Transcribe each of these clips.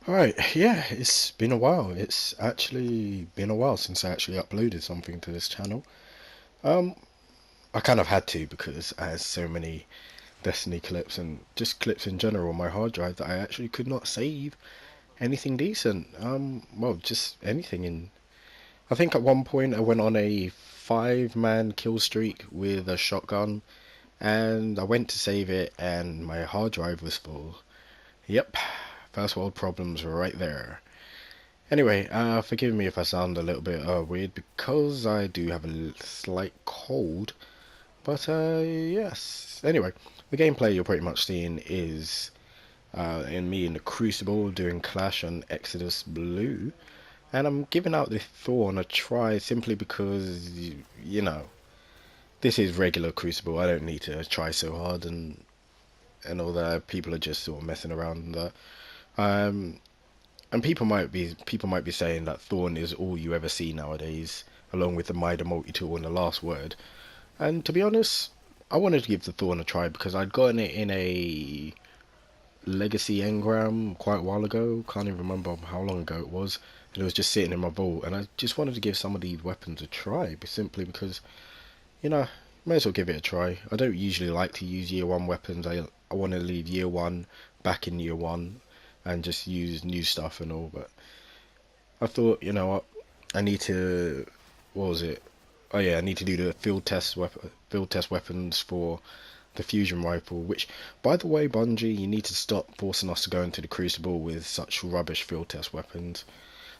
Alright, yeah, it's been a while. It's actually been a while since I actually uploaded something to this channel. Um, I kind of had to because I had so many Destiny clips and just clips in general on my hard drive that I actually could not save anything decent. Well, just anything in. I think at one point I went on a 5-man kill streak with a shotgun and I went to save it and my hard drive was full. Yep, first world problems right there. Anyway, forgive me if I sound a little bit weird because I do have a slight cold. But yes. Anyway, the gameplay you're pretty much seeing is in me in the Crucible doing Clash on Exodus Blue, and I'm giving out this Thorn a try simply because you know this is regular Crucible. I don't need to try so hard and all that. People are just sort of messing around and that. Um, And people might be saying that Thorn is all you ever see nowadays, along with the Mida multi-tool and the last word. And to be honest, I wanted to give the Thorn a try because I'd gotten it in a Legacy engram quite a while ago. Can't even remember how long ago it was. And it was just sitting in my vault, and I just wanted to give some of these weapons a try, simply because may as well give it a try. I don't usually like to use year one weapons. I want to leave year one back in year one and just use new stuff and all, but I thought, you know what, I need to. What was it? Oh yeah, I need to do the field test weapons for the fusion rifle. Which, by the way, Bungie, you need to stop forcing us to go into the Crucible with such rubbish field test weapons.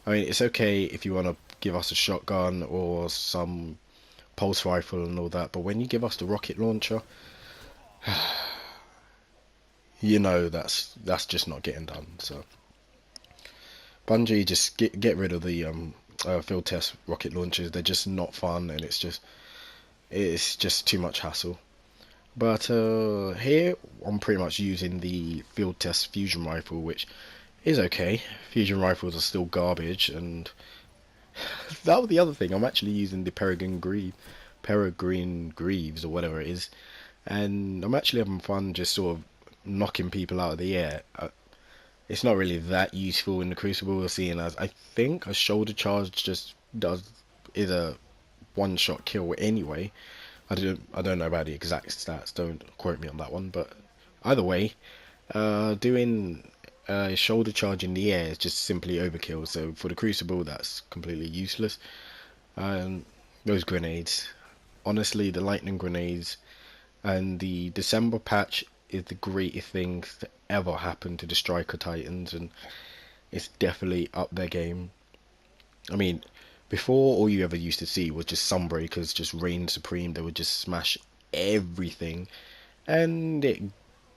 I mean, it's okay if you want to give us a shotgun or some pulse rifle and all that, but when you give us the rocket launcher, you know that's just not getting done. So Bungie, just get rid of the field test rocket launchers. They're just not fun, and it's just too much hassle. But here I'm pretty much using the field test fusion rifle, which is okay. Fusion rifles are still garbage, and that was the other thing. I'm actually using the Peregrine Greaves or whatever it is, and I'm actually having fun just sort of knocking people out of the air. It's not really that useful in the Crucible, seeing as I think a shoulder charge just does is a one-shot kill anyway. I don't know about the exact stats. Don't quote me on that one. But either way, doing a shoulder charge in the air is just simply overkill. So for the Crucible, that's completely useless. Um, those grenades, honestly, the lightning grenades and the December patch is the greatest thing to ever happen to the Striker Titans, and it's definitely up their game. I mean, before all you ever used to see was just Sunbreakers just reign supreme. They would just smash everything, and it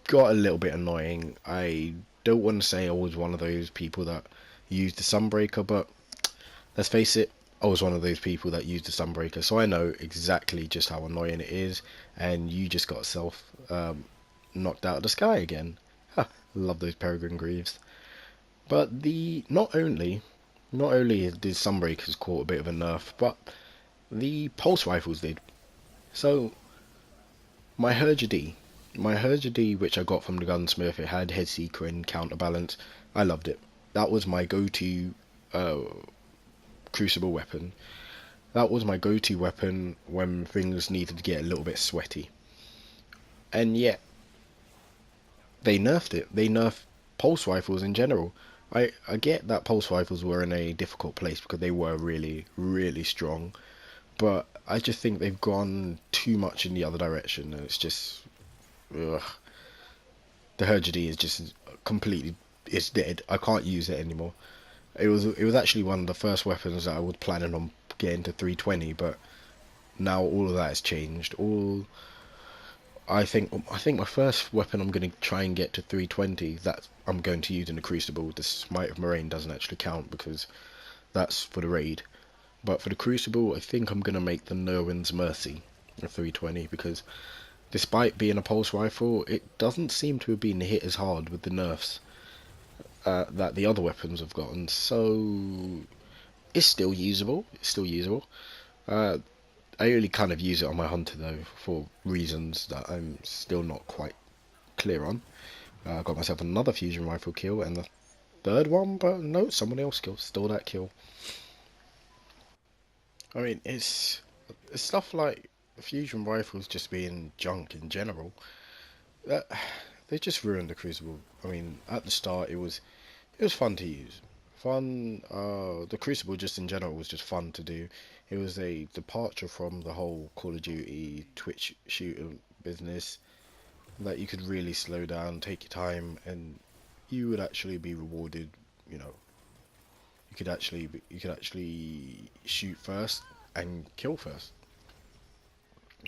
got a little bit annoying. I don't want to say I was one of those people that used the Sunbreaker, but let's face it, I was one of those people that used the Sunbreaker, so I know exactly just how annoying it is, and you just got self knocked out of the sky again. Ha, love those Peregrine Greaves. But the not only did Sunbreakers caught a bit of a nerf, but the pulse rifles did. So my Herger D, which I got from the gunsmith, it had head seeker and counterbalance. I loved it. That was my go-to uh, crucible weapon. That was my go-to weapon when things needed to get a little bit sweaty. And yet they nerfed it. They nerfed pulse rifles in general. I get that pulse rifles were in a difficult place because they were really, really strong, but I just think they've gone too much in the other direction, and it's just ugh. The Hergedy is just completely it's dead. I can't use it anymore. It was actually one of the first weapons that I was planning on getting to 320, but now all of that has changed. All I think my first weapon I'm going to try and get to 320 that I'm going to use in the Crucible. The Smite of Moraine doesn't actually count because that's for the raid. But for the Crucible, I think I'm going to make the Nerwin's Mercy a 320 because despite being a pulse rifle, it doesn't seem to have been hit as hard with the nerfs that the other weapons have gotten. So it's still usable. It's still usable. Uh, I only kind of use it on my hunter though for reasons that I'm still not quite clear on. I got myself another fusion rifle kill, and third one, but no, someone else stole that kill. I mean, it's stuff like fusion rifles just being junk in general. That they just ruined the Crucible. I mean, at the start it was fun to use. Fun. The Crucible just in general was just fun to do. It was a departure from the whole Call of Duty Twitch shooter business that you could really slow down, take your time, and you would actually be rewarded. You know, you could actually shoot first and kill first.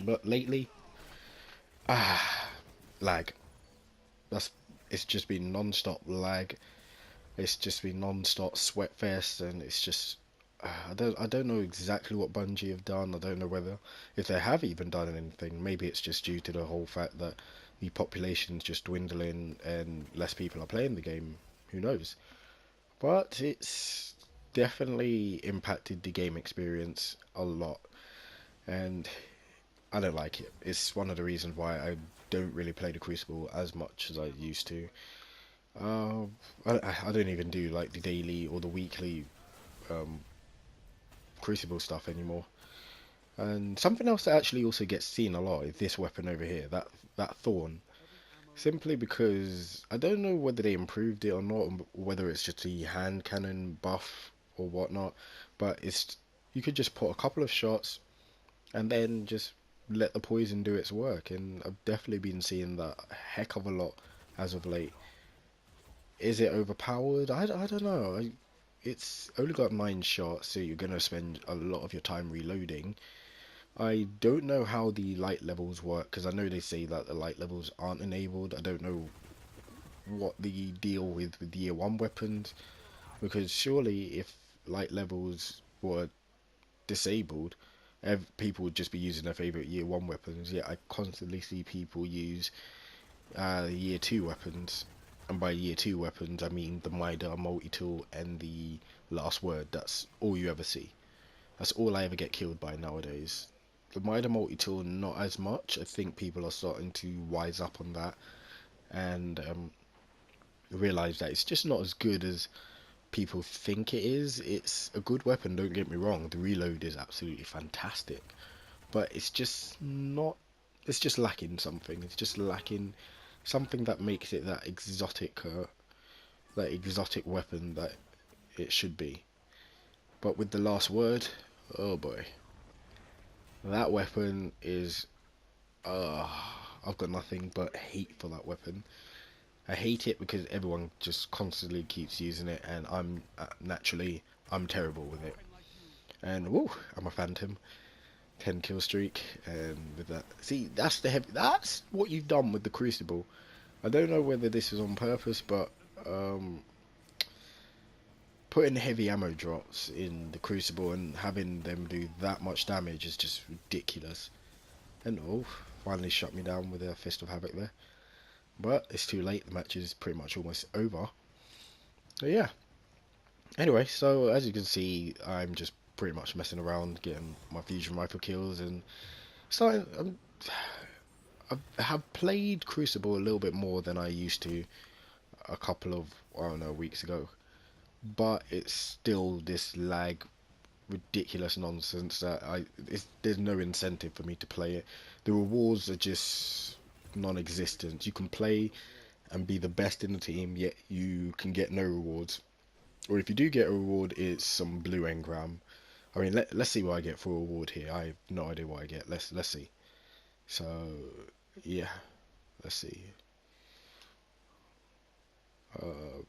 But lately, lag. That's it's just been non-stop lag. It's just been non-stop sweat fest, and it's just I don't know exactly what Bungie have done. I don't know whether if they have even done anything. Maybe it's just due to the whole fact that the population's just dwindling and less people are playing the game. Who knows? But it's definitely impacted the game experience a lot, and I don't like it. It's one of the reasons why I don't really play the Crucible as much as I used to. I don't even do like the daily or the weekly um, Crucible stuff anymore. And something else that actually also gets seen a lot is this weapon over here, that thorn. Simply because I don't know whether they improved it or not, or whether it's just the hand cannon buff or whatnot. But it's you could just put a couple of shots and then just let the poison do its work. And I've definitely been seeing that a heck of a lot as of late. Is it overpowered? I don't know. It's only got 9 shots, so you're gonna spend a lot of your time reloading. I don't know how the light levels work because I know they say that the light levels aren't enabled. I don't know what the deal with the year one weapons, because surely if light levels were disabled, people would just be using their favorite year one weapons. Yet I constantly see people use year two weapons, and by year two weapons I mean the Mida multi-tool and the last word. That's all you ever see. That's all I ever get killed by nowadays. The Mida multi-tool not as much. I think people are starting to wise up on that and realize that it's just not as good as people think it is. It's a good weapon, don't get me wrong. The reload is absolutely fantastic, but it's just not. It's just lacking something. It's just lacking something that makes it that exotic weapon that it should be. But with the last word, oh boy, that weapon is. Uh, I've got nothing but hate for that weapon. I hate it because everyone just constantly keeps using it, and I'm naturally I'm terrible with it. And woo, I'm a phantom. 10 kill streak, and with that, see, that's what you've done with the Crucible. I don't know whether this is on purpose, but um, putting heavy ammo drops in the Crucible and having them do that much damage is just ridiculous. And oh, finally shut me down with a Fist of Havoc there. But it's too late, the match is pretty much almost over. So yeah, anyway, so as you can see, I'm just pretty much messing around, getting my fusion rifle kills, and starting. I have played Crucible a little bit more than I used to a couple of, I don't know, weeks ago, but it's still this lag ridiculous nonsense that there's no incentive for me to play it. The rewards are just non-existent. You can play and be the best in the team, yet you can get no rewards. Or if you do get a reward, it's some blue engram. I mean, let's see what I get for a reward here. I have no idea what I get. Let's see. So yeah, let's see.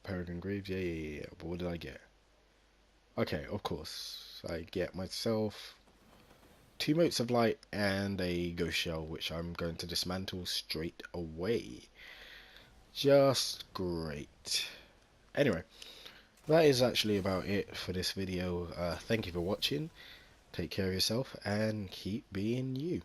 Peregrine Graves. Yeah. But what did I get? Okay, of course. I get myself 2 motes of light and a ghost shell, which I'm going to dismantle straight away. Just great. Anyway, that is actually about it for this video. Thank you for watching. Take care of yourself and keep being you.